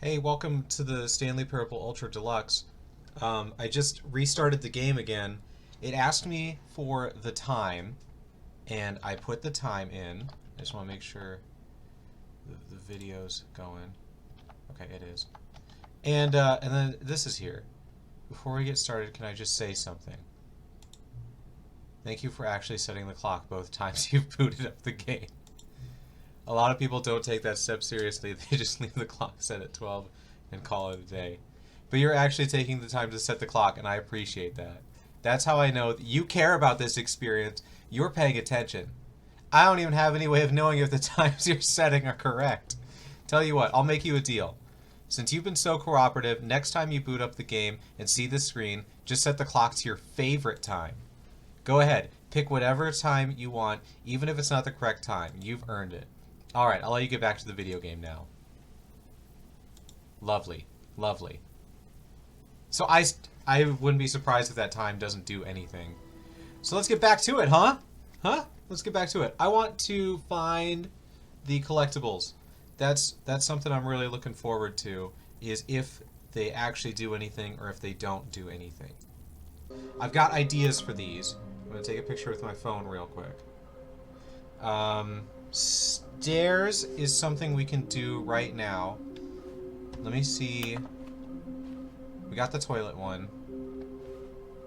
Hey, welcome to the Stanley Purple Ultra Deluxe. I just restarted the game again. It asked me for the time, and I put the time in. I just want to make sure the video's going. Okay, it is. And then this is here. Before we get started, can I just say something? Thank you for actually setting the clock both times you've booted up the game. A lot of people don't take that step seriously. They just leave the clock set at 12 and call it a day. But you're actually taking the time to set the clock, and I appreciate that. That's how I know that you care about this experience. You're paying attention. I don't even have any way of knowing if the times you're setting are correct. Tell you what, I'll make you a deal. Since you've been so cooperative, next time you boot up the game and see the screen, just set the clock to your favorite time. Go ahead, pick whatever time you want, even if it's not the correct time. You've earned it. Alright, I'll let you get back to the video game now. Lovely. Lovely. So I wouldn't be surprised if that time doesn't do anything. So let's get back to it, huh? Huh? Let's get back to it. I want to find the collectibles. That's something I'm really looking forward to, is if they actually do anything or if they don't do anything. I've got ideas for these. I'm going to take a picture with my phone real quick. Stairs is something we can do right now. Let me see. We got the toilet one.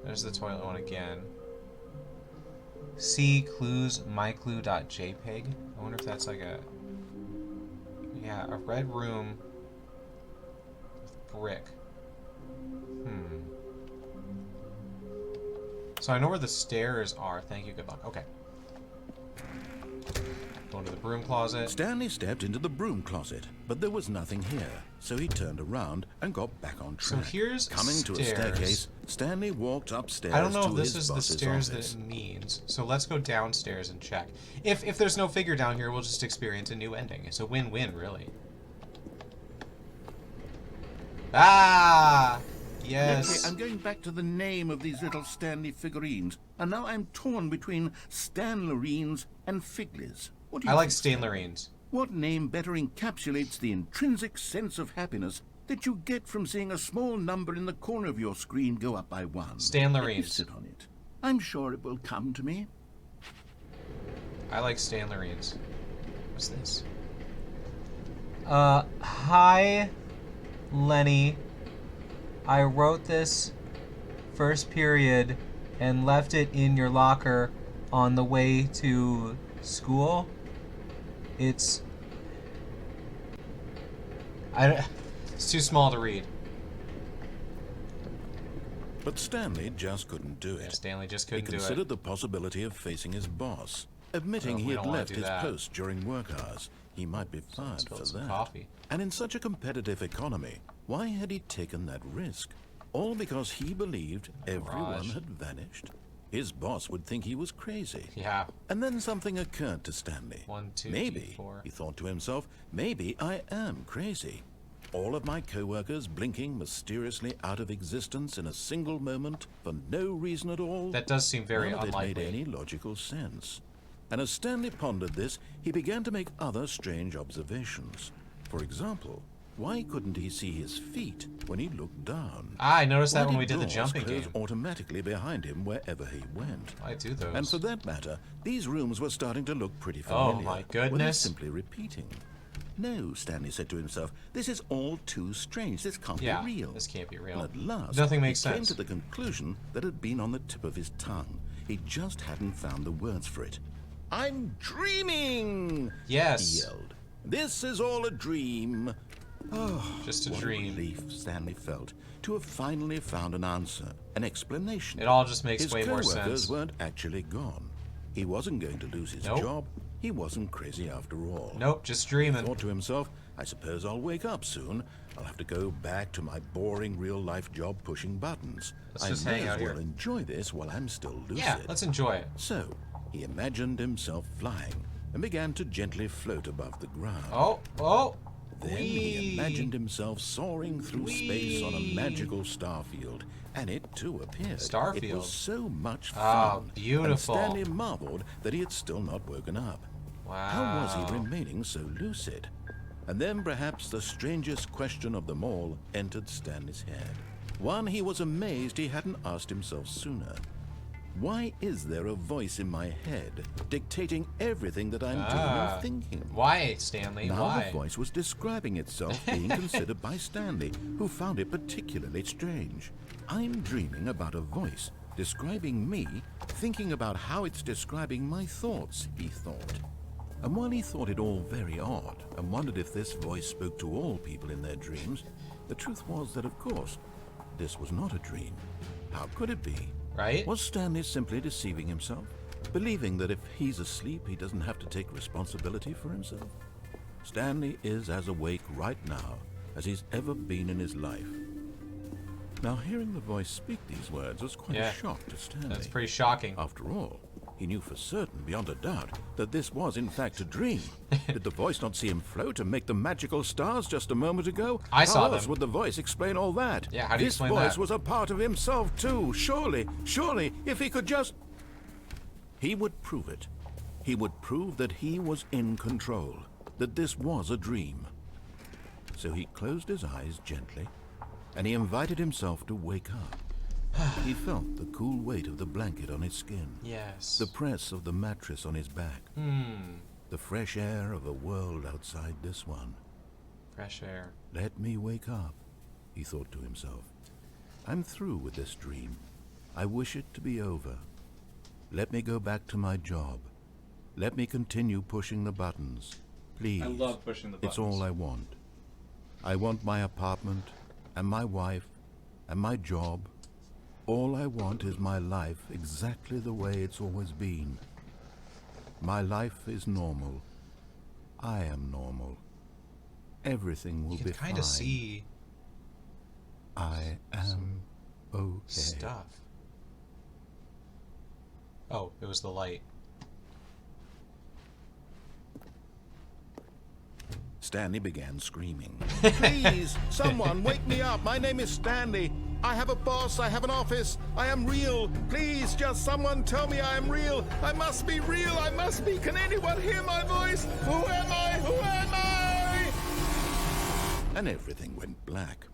There's the toilet one again. See clues myclue.jpg. I wonder if that's like a... Yeah, a red room with brick. So I know where the stairs are. Thank you, good luck. Okay. Go into the broom closet. Stanley stepped into the broom closet, but there was nothing here, so he turned around and got back on track. So here's Coming stairs. to a staircase, Stanley walked upstairs. I don't know to if this his is the boss's stairs office. that it means. So let's go downstairs and check. If there's no figure down here, we'll just experience a new ending. It's a win-win, really. Ah! Yes. Okay, I'm going back to the name of these little Stanley figurines, and now I'm torn between Stanlerines and Figlies. What do you I like think, Stanlerines. What name better encapsulates the intrinsic sense of happiness that you get from seeing a small number in the corner of your screen go up by one? Stanlerines. Let me sit on it. I'm sure it will come to me. I like Stanlerines. What's this? Hi, Lenny. I wrote this first period and left it in your locker on the way to school. It's too small to read. But Stanley just couldn't do it. Yeah, Stanley just couldn't do He it. considered the possibility of facing his boss, admitting Well, he we had don't wanna left do his that. post during work hours. He might be fired Spilled for some that. coffee. And in such a competitive economy, why had he taken that risk? All because he believed everyone Garage. had vanished. His boss would think he was crazy. Yeah. And then something occurred to Stanley. 1, 2, Maybe, 4. he thought to himself, maybe I am crazy. All of my co-workers blinking mysteriously out of existence in a single moment for no reason at all. That does seem very None of it made unlikely. any logical sense. And as Stanley pondered this, he began to make other strange observations. For example, why couldn't he see his feet when he looked down? Ah, I noticed that Why when we did the doors jumping close game. automatically behind him wherever he went? I do those. And for that matter, these rooms were starting to look pretty Oh, familiar. my Were they goodness. simply repeating? No, Stanley said to himself, this is all too strange. This can't Yeah, be real. this can't be real. And at last, Nothing makes he came sense. to the conclusion that had been on the tip of his tongue. He just hadn't found the words for it. I'm dreaming! Yes. He yelled. This is all a dream. Oh, Just a what dream. relief Stanley felt to have finally found an answer, an explanation. It all just makes His way more co-workers sense. weren't actually gone. He wasn't going to lose his Nope. job. He wasn't crazy after all. Nope, just He dreaming. thought to himself, I suppose I'll wake up soon. I'll have to go back to my boring real-life job pushing buttons. Let's I just may hang out as well here. enjoy this while I'm still lucid. Yeah, let's enjoy it. So, he imagined himself flying and began to gently float above the ground. Oh, oh. Then he imagined himself soaring through space on a magical starfield, and it too appeared. Starfield. It was so much Ah, fun. beautiful. And Stanley marveled that he had still not woken up. Wow. How was he remaining so lucid? And then perhaps the strangest question of them all entered Stanley's head. One he was amazed he hadn't asked himself sooner. Why is there a voice in my head dictating everything that I'm doing and thinking? Why, Stanley? Now Why? the voice was describing itself being considered by Stanley, who found it particularly strange. I'm dreaming about a voice describing me, thinking about how it's describing my thoughts, he thought. And while he thought it all very odd and wondered if this voice spoke to all people in their dreams, the truth was that, of course, this was not a dream. How could it be? Right? Was Stanley simply deceiving himself, believing that if he's asleep, he doesn't have to take responsibility for himself? Stanley is as awake right now as he's ever been in his life. Now, hearing the voice speak these words was quite a shock to Stanley. That's pretty shocking. After all, he knew for certain, beyond a doubt, that this was in fact a dream. Did the voice not see him float and make the magical stars just a moment ago? I saw How else them. would the voice explain all that? Yeah, how do you this explain voice that? was a part of himself too. Surely, if he could just... He would prove it. He would prove that he was in control, that this was a dream. So he closed his eyes gently, and he invited himself to wake up. He felt the cool weight of the blanket on his skin. Yes. The press of the mattress on his back. The fresh air of a world outside this one. Fresh air. Let me wake up, he thought to himself. I'm through with this dream. I wish it to be over. Let me go back to my job. Let me continue pushing the buttons. Please. I love pushing the buttons. It's all I want. I want my apartment, and my wife, and my job. All I want is my life exactly the way it's always been. My life is normal. I am normal. Everything will be fine. You can kind of see I am okay. stuff. Oh, it was the light. Stanley began screaming. Please, someone, wake me up. My name is Stanley. I have a boss. I have an office. I am real. Please, just someone tell me I am real. I must be real. I must be. Can anyone hear my voice? Who am I? Who am I? And everything went black.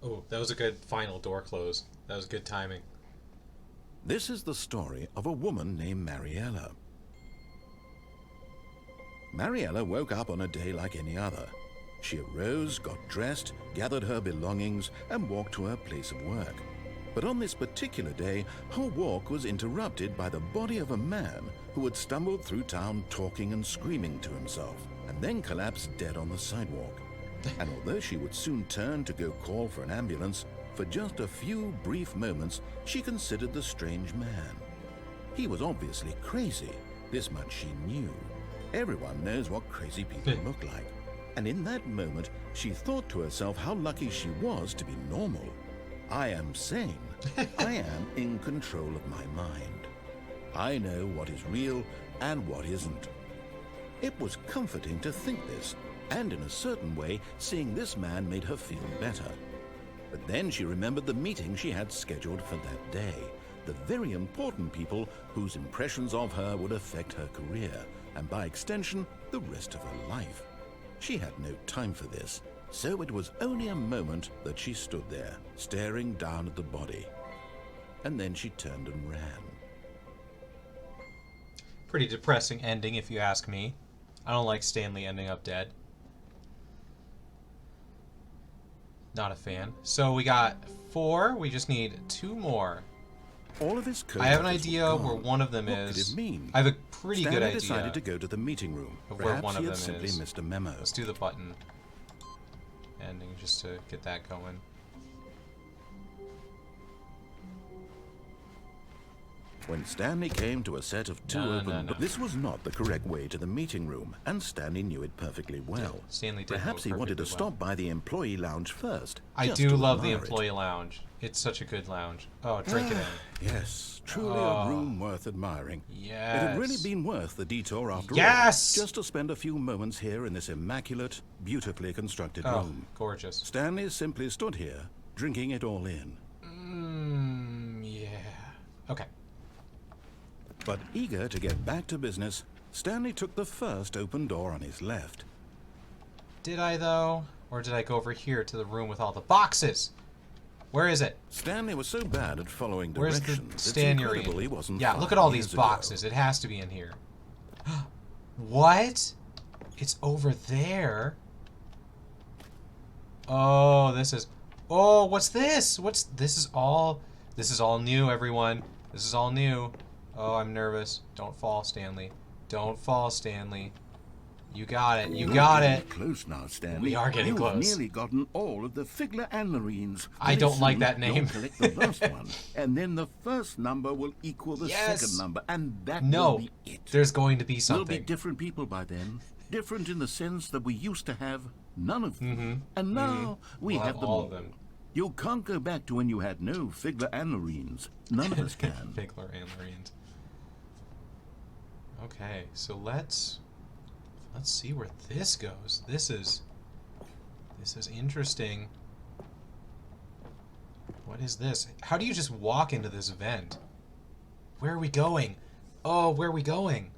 Oh, that was a good final door close. That was good timing. This is the story of a woman named Mariella. Mariella woke up on a day like any other. She arose, got dressed, gathered her belongings, and walked to her place of work. But on this particular day, her walk was interrupted by the body of a man who had stumbled through town talking and screaming to himself, and then collapsed dead on the sidewalk. And although she would soon turn to go call for an ambulance, for just a few brief moments, she considered the strange man. He was obviously crazy. This much she knew. Everyone knows what crazy people look like. And in that moment, she thought to herself how lucky she was to be normal. I am sane. I am in control of my mind. I know what is real and what isn't. It was comforting to think this, and in a certain way, seeing this man made her feel better. But then she remembered the meeting she had scheduled for that day, the very important people whose impressions of her would affect her career, and by extension, the rest of her life. She had no time for this, so it was only a moment that she stood there, staring down at the body. And then she turned and ran. Pretty depressing ending, if you ask me. I don't like Stanley ending up dead. Not a fan. So we got 4. We just need 2 more. All of his I have an idea where one of them what is. What could it mean? I have a pretty Stanley good idea. decided to go to the meeting room. Of where Perhaps one of he had them simply is. missed a memo. Let's do the button ending just to get that going. When Stanley came to a set of 2 open doors, this was not the correct way to the meeting room, and Stanley knew it perfectly well. Yeah, Stanley did Perhaps know he wanted to perfectly well. stop by the employee lounge first. I just do to love the admire it. employee lounge. It's such a good lounge. Oh, drink it in. Yes, truly a room worth admiring. Yes. It had really been worth the detour after Yes! all. Just to spend a few moments here in this immaculate, beautifully constructed Oh, room. gorgeous. Stanley simply stood here, drinking it all in. Yeah. Okay. But eager to get back to business, Stanley took the first open door on his left. Did I, though? Or did I go over here to the room with all the boxes? Where is it? Stanley was so bad at following Where's directions, the it's stand incredible he wasn't Yeah, 5 look at all these years ago. boxes. It has to be in here. What? It's over there. Oh, this is... Oh, what's this? This is all new, everyone. This is all new. Oh, I'm nervous. Don't fall, Stanley. Don't fall, Stanley. You got it. You got it. Close now, Stanley. We are getting You've close. nearly gotten all of the Figler and Marines. I don't like that name. You'll collect the last one, and then the first number will equal the Yes. second number, and that No, will be it. there's going to be We'll something. be different people by then. Different in the sense that we used to have none of them, and now we We'll have them all all. of them. You can't go back to when you had no Figler and Marines. None of us can. Figler and Marines. Okay, so let's see where this goes. This is interesting. What is this? How do you just walk into this vent? Where are we going? Oh, where are we going?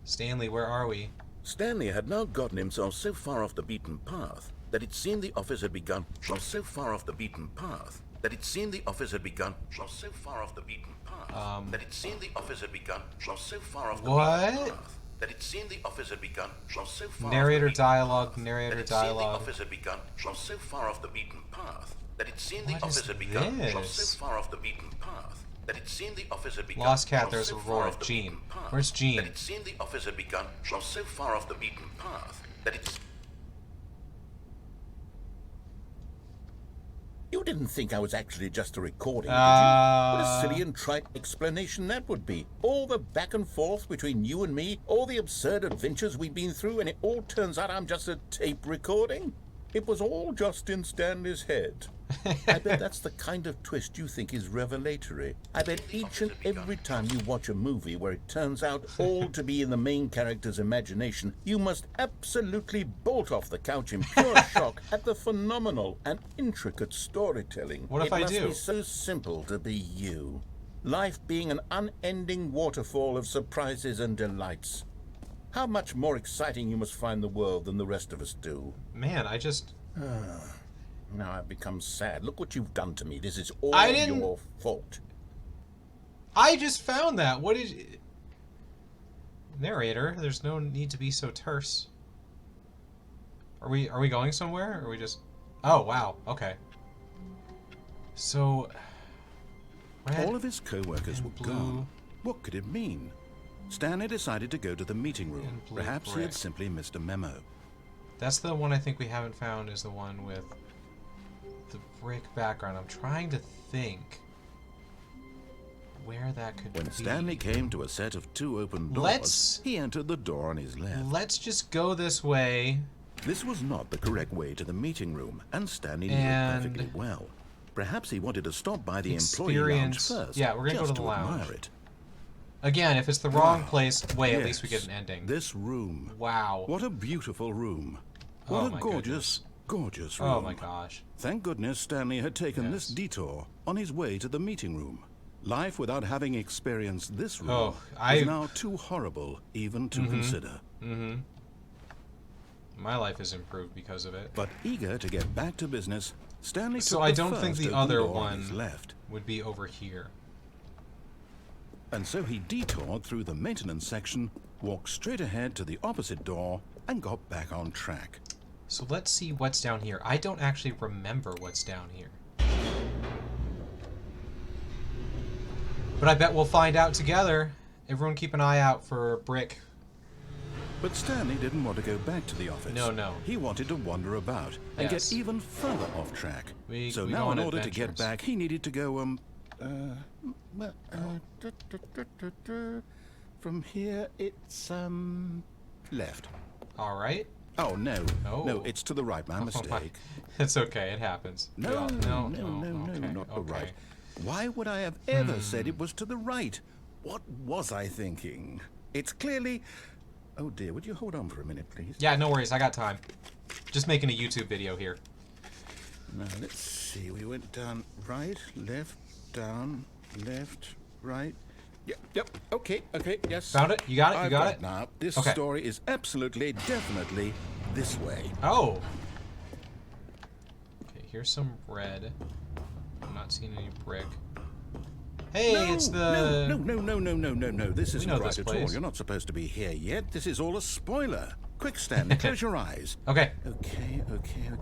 Stanley, where are we? Stanley had now gotten himself so far off the beaten path that it seemed the office had begun. So far off the beaten path that it seemed the office had begun. So far off the beaten path that it seemed the office had begun. So far off the beaten path that it seemed the office had begun. So far Narrator off the beaten dialogue, path narrator that it seemed dialogue. The office had begun. So far off the beaten path that it seemed the What office is had begun. this? So far off the beaten path that it seemed the office had begun. Lost cat, there's So a far roar. off the Gene. beaten path Where's Gene? That it seemed the office had begun. So far off the beaten path that it's... You didn't think I was actually just a recording, did you? What a silly Uh, and trite explanation that would be. All the back and forth between you and me, all the absurd adventures we've been through, and it all turns out I'm just a tape recording? It was all just in Stanley's head. I bet that's the kind of twist you think is revelatory. I bet each and every time you watch a movie where it turns out all to be in the main character's imagination, you must absolutely bolt off the couch in pure shock at the phenomenal and intricate storytelling. What if I It must do? be so simple to be you. Life being an unending waterfall of surprises and delights. How much more exciting you must find the world than the rest of us do. man, I just... Now I've become sad. Look what you've done to me. This is all I didn't- your fault. I just found that. What did you... Narrator, there's no need to be so terse. Are we going somewhere? Or are we just... Oh, wow. Okay. So... red All of his co-workers and were blue. gone. What could it mean? Stanley decided to go to the meeting room. And blue Perhaps he brick. had simply missed a memo. That's the one I think we haven't found, is the one with the brick background. I'm trying to think where that could When be. Stanley came to a set of 2 open doors, Let's- he entered the door on his left. Let's just go this way. This was not the correct way to the meeting room, and Stanley knew And- it perfectly well. Perhaps he wanted to stop by the employee lounge Experience- first, yeah, we're gonna go just to the lounge. admire it. Again, if it's the wrong place, wait, at least we get Yes, an ending. This room. Wow. What a beautiful room. Oh What a my gorgeous, gorgeous room. Oh my gosh. Thank goodness Stanley had taken this Yes. detour on his way to the meeting room. Life without having experienced this room Oh, is now too horrible even to consider. My life has improved because of it. But eager to get back to business, Stanley So took I the don't think first the open other door on his one left. would be over here. And so he detoured through the maintenance section, walked straight ahead to the opposite door, and got back on track. So let's see what's down here. I don't actually remember what's down here. But I bet we'll find out together. Everyone keep an eye out for a brick. But Stanley didn't want to go back to the office. No. He wanted to wander about and Yes. get even further off track. We so go now, on in order to get adventures. back, he needed to go, from here, it's, left. All right. Oh, no. Oh. No, it's to the right. My Oh my- mistake. It's okay. It happens. No, Yeah, no, okay, not the okay. right. Why would I have ever said it was to the right? What was I thinking? It's clearly... Oh, dear. Would you hold on for a minute, please? Yeah, no worries. I got time. Just making a YouTube video here. Now, let's see. We went down right, left, down, left, right. Yep. Okay. Yes. Found it? You got it? You I've got it? Now, this Okay. story is absolutely, definitely this way. Oh. Okay, here's some red. I'm not seeing any brick. Hey, No, it's the... No. This isn't know right this at place. all. You're not supposed to be here yet. This is all a spoiler. Quick, Stanley, close your eyes. Okay. Okay.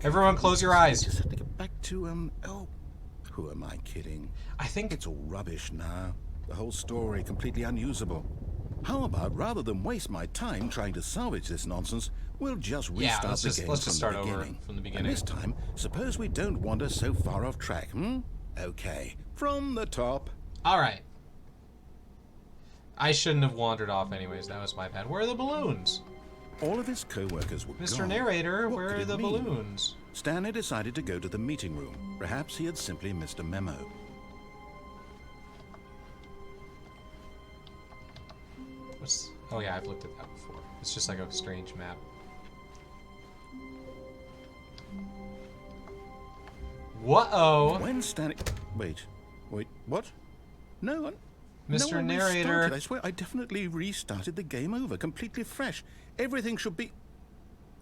Everyone close your I eyes. just have to get back to, oh, who am I kidding? I think... It's all rubbish now. The whole story completely unusable. How about, rather than waste my time trying to salvage this nonsense, we'll just restart let's the just- game let's just from start the over beginning. from the beginning. And this time, suppose we don't wander so far off track, Okay, from the top. Alright. I shouldn't have wandered off anyways. That was my bad. Where are the balloons? All of his co-workers were Mr. gone. Narrator, What where could are it the mean? balloons? Stanley decided to go to the meeting room. Perhaps he had simply missed a memo. What's... Oh yeah, I've looked at that before. It's just like a strange map. Whoa! When Stanley... Wait, what? No, Mr. No, I Narrator. restarted. I swear, I definitely restarted the game over, completely fresh. Everything should be...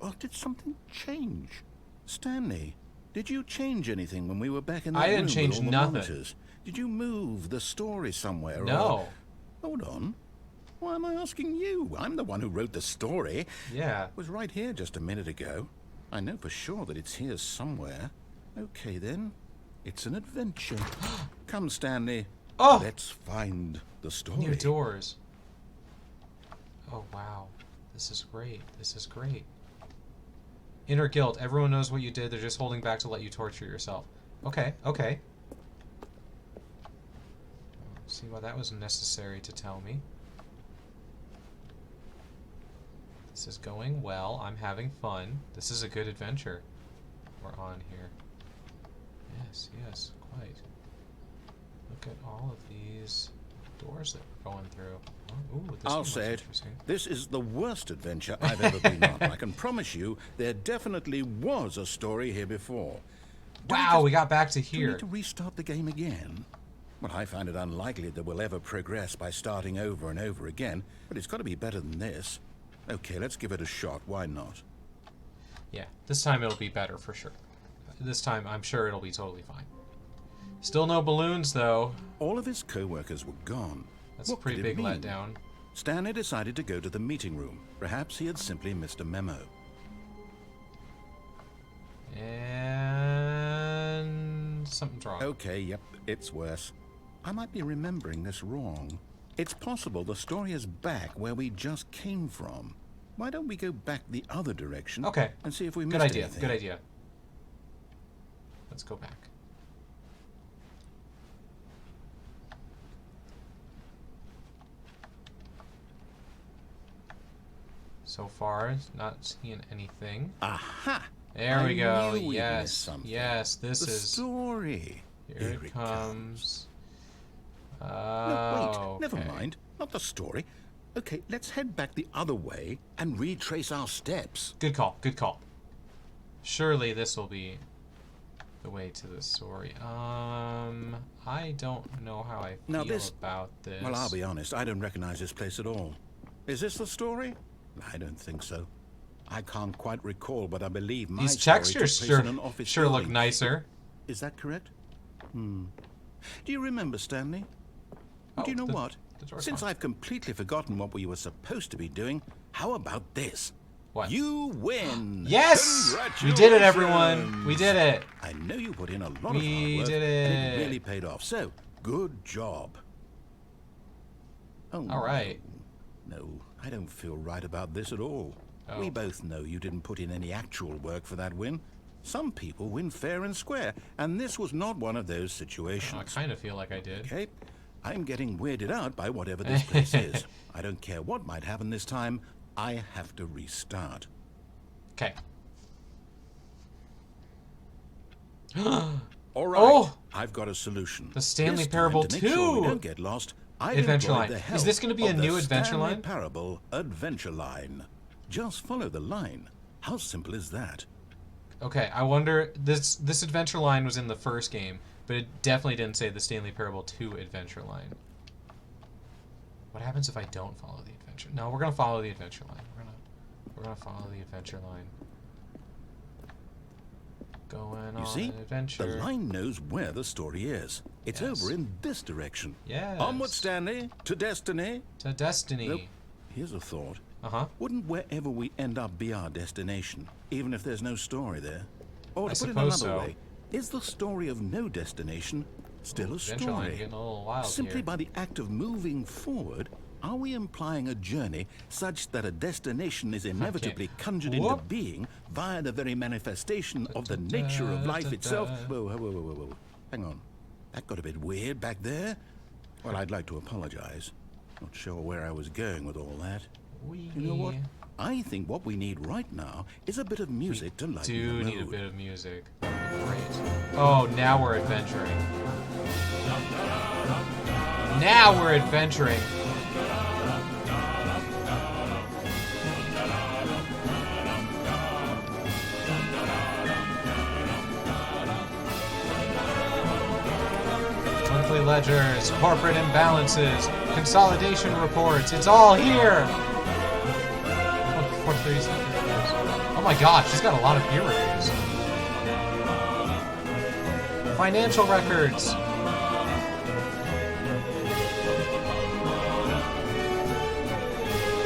Or did something change? Stanley, did you change anything when we were back in that I room didn't change with all the nothing. monitors? Did you move the story somewhere? No. Or... Hold on. Why am I asking you? I'm the one who wrote the story. Yeah. It was right here just a minute ago. I know for sure that it's here somewhere. Okay, then. It's an adventure. Come, Stanley. Oh! Let's find the story. New doors. Oh, wow. This is great. This is great. Inner guilt. Everyone knows what you did. They're just holding back to let you torture yourself. Okay, okay. See why that was necessary to tell me. This is going well. I'm having fun. This is a good adventure we're on here. Yes, quite. Look at all of these doors that we're going through. Oh, ooh, this I'll one looks say it. interesting. This is the worst adventure I've ever been on. I can promise you there definitely was a story here before. Wow, we got back to Do we here. need to restart the game again? Well, I find it unlikely that we'll ever progress by starting over and over again, but it's got to be better than this. Okay, let's give it a shot. Why not? Yeah, this time it'll be better for sure. This time I'm sure it'll be totally fine. Still no balloons though. All of his co-workers were gone. That's What a pretty could it big mean? letdown. Stanley decided to go to the meeting room. Perhaps he had simply missed a memo. And something's wrong. Okay, yep, it's worse. I might be remembering this wrong. It's possible the story is back where we just came from. Why don't we go back the other direction? Okay. And see if we missed Good idea. anything. Good idea. Let's go back. So far, not seeing anything. Aha! There I we go. knew we'd missed Yes. something. Yes, this The is... story. Here it comes. No, Oh, wait, never okay. mind. Not the story. Okay, let's head back the other way and retrace our steps. Good call. Good call. Surely this will be the way to the story. I don't know how I Now feel this- about this. Well, I'll be honest, I don't recognize this place at all. Is this the story? I don't think so. I can't quite recall, but I believe my These story textures took place in an sure, office sure look building. nicer. Is that correct? Do you remember, Stanley? Oh, Do you know the- what? the door's Since locked. I've completely forgotten what we were supposed to be doing, how about this? What? You win! Yes! We did it, everyone! We did it! I know you put in a lot We of hard work, did and it. it really paid off. So, good job. Oh, All right. No, I don't feel right about this at all. Oh. We both know you didn't put in any actual work for that win. Some people win fair and square, and this was not one of those I situations. kind of feel like I did. Okay? I'm getting weirded out by whatever this place is. I don't care what might happen this time. I have to restart. Okay. All right. Oh! I've got a solution. The Stanley This time, Parable to make sure we 2. don't get lost, I've Adventure employed line. the Is help this gonna be a of the new adventure Stanley line? Parable adventure line. Just follow the line. How simple is that? Okay, I wonder... This adventure line was in the first game, but it definitely didn't say the Stanley Parable 2 adventure line. What happens if I don't follow the adventure? No, we're gonna follow the adventure line. We're gonna follow the adventure line. Going You on see, an adventure. the line knows where the story is. It's Yes. over in this direction. Yes. Onward, Stanley, to destiny. To destiny. Nope. Here's a thought. Uh-huh. Wouldn't wherever we end up be our destination, even if there's no story there? Or I to put it suppose another so. way, is the story of no destination still a Adventure line story? getting a little wild Simply here. by the act of moving forward, are we implying a journey such that a destination is inevitably conjured into Whoop. being via the very manifestation of the nature of life itself? Whoa, whoa, whoa, whoa, whoa. Hang on. That got a bit weird back there. Well, I'd like to apologize. Not sure where I was going with all that. Wee. You know what? I think what we need right now is a bit of music to lighten Do the need a mood. bit of music. Great. Oh, now we're adventuring. Now we're adventuring. Monthly ledgers, corporate imbalances, consolidation reports. It's all here. Oh, 437 reviews. Oh my gosh, she's got a lot of peer reviews. Financial records.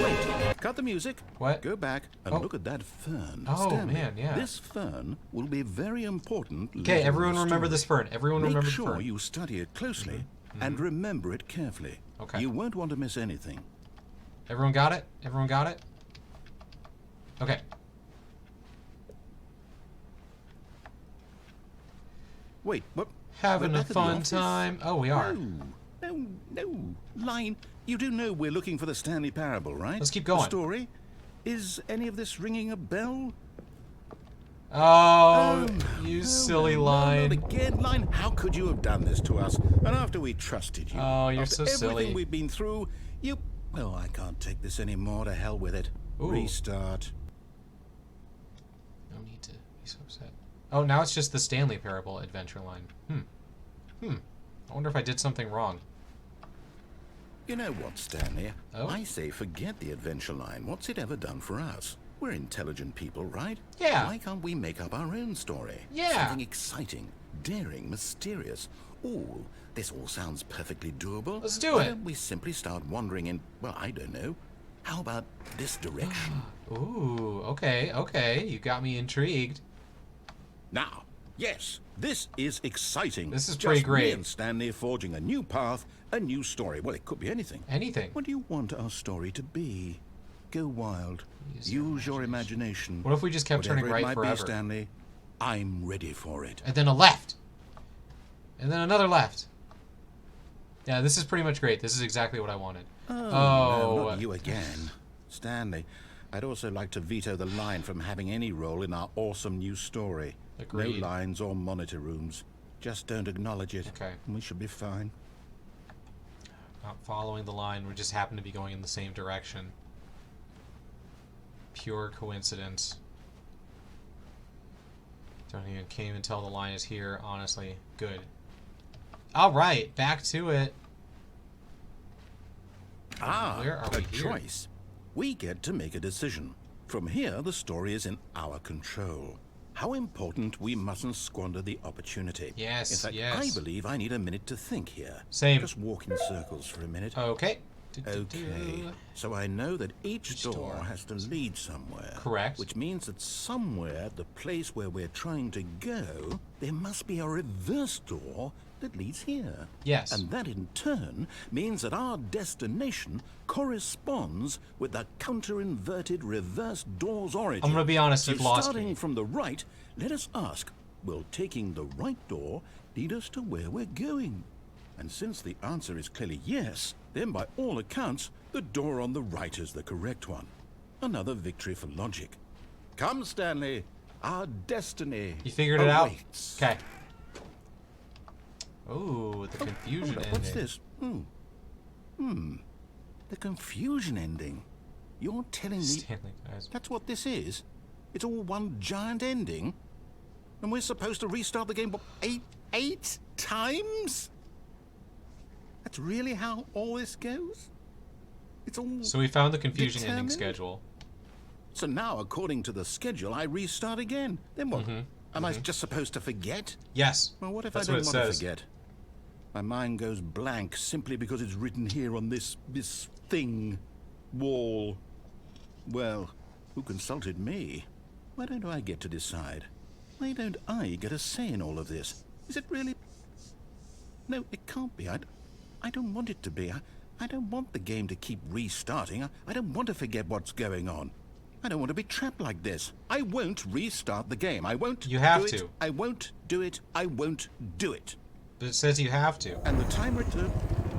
Wait, cut the music. What? Go back and Oh. look at that fern. Oh, Stanley. man, yeah. This fern will be very important. Okay, later in everyone the remember story. this fern. Everyone Make remember sure the fern. you study it closely and remember it carefully. Okay. You won't want to miss anything. Everyone got it? Everyone got it? Okay. Wait, what? Having We're a back at the fun office? time. Oh, we are. No. Line, you do know we're looking for the Stanley Parable, right? Let's keep The going. story? Is any of this ringing a bell? Oh, you No, silly no, line. Not again, Line. How could you have done this to us? And after we trusted you, Oh, you're after so silly. everything we've been through, you... Well, I can't take this anymore. To hell with it. Ooh. Restart. No need to be so upset. Oh, now it's just the Stanley Parable adventure line. I wonder if I did something wrong. You know what, Stanley? Oh? I say forget the adventure line. What's it ever done for us? We're intelligent people, right? Yeah. Why can't we make up our own story? Yeah. Something exciting, daring, mysterious. Ooh, this all sounds perfectly doable. Let's do Why it. don't we simply start wandering in, well, I don't know. How about this direction? Ooh, okay. You got me intrigued. Now, yes, this is exciting. This is Just pretty me great. and Stanley forging a new path, a new story. Well, it could be anything. Anything. What do you want our story to be? Go wild. Use your Use your imagination. What if we just kept Whatever turning right it might forever? Be, Stanley, I'm ready for it. And then a left. And then another left. Yeah, this is pretty much great. This is exactly what I wanted. No, not you again. Stanley, I'd also like to veto the line from having any role in our awesome new story. Agreed. No lines or monitor rooms. Just don't acknowledge it. Okay. And we should be fine. Not following the line. We just happen to be going in the same direction. Pure coincidence. Can't even tell the line is here, honestly. Good. Alright, back to it. Where are we a here? choice. We get to make a decision. From here, the story is in our control. How important we mustn't squander the opportunity. Yes, In fact, yes. I believe I need a minute to think here. Same. Just walk in circles for a minute. Okay. Okay, so I know that each Each door door. has to lead somewhere. Correct. Which means that somewhere, the place where we're trying to go, there must be a reverse door that leads here. Yes. And that in turn means that our destination corresponds with the counter-inverted reverse door's origin. I'm gonna be honest, So you've lost starting me. from the right, let us ask, will taking the right door lead us to where we're going? And since the answer is clearly yes, then by all accounts, the door on the right is the correct one. Another victory for logic. Come, Stanley. Our destiny You figured it out? awaits. Okay. Ooh, the confusion Hold up, ending. what's this? The confusion ending. You're telling me Stanley, guys. that's what this is? It's all one giant ending? And we're supposed to restart the game, what, eight times? That's really how all this goes? It's all... So we found the confusing ending determined? schedule. So now, according to the schedule, I restart again. Then what? Am I just supposed to forget? Yes. Well, what if That's I don't what it want to says. forget? My mind goes blank simply because it's written here on this thing, wall. Well, who consulted me? Why don't I get to decide? Why don't I get a say in all of this? Is it really... No, it can't be. I don't want it to be. I don't want the game to keep restarting. I don't want to forget what's going on. I don't want to be trapped like this. I won't restart the game. I won't You have do it. to. I won't do it. I won't do it. But it says you have to. And the timer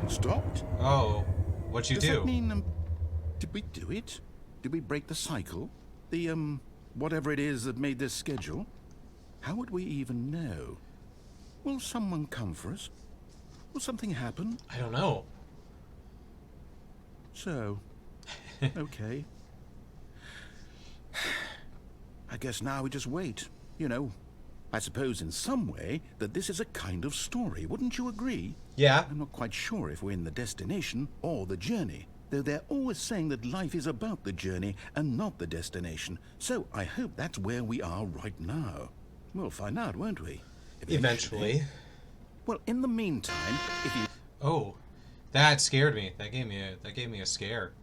stopped? Oh, what'd you Does do? that mean, did we do it? Did we break the cycle? The, whatever it is that made this schedule? How would we even know? Will someone come for us? Will something happen? I don't know. So, okay. I guess now we just wait. You know, I suppose in some way that this is a kind of story. Wouldn't you agree? Yeah. I'm not quite sure if we're in the destination or the journey, though they're always saying that life is about the journey and not the destination. So I hope that's where we are right now. We'll find out, won't we? Eventually. Well, in the meantime, if you... Oh, that scared me. That gave me a scare.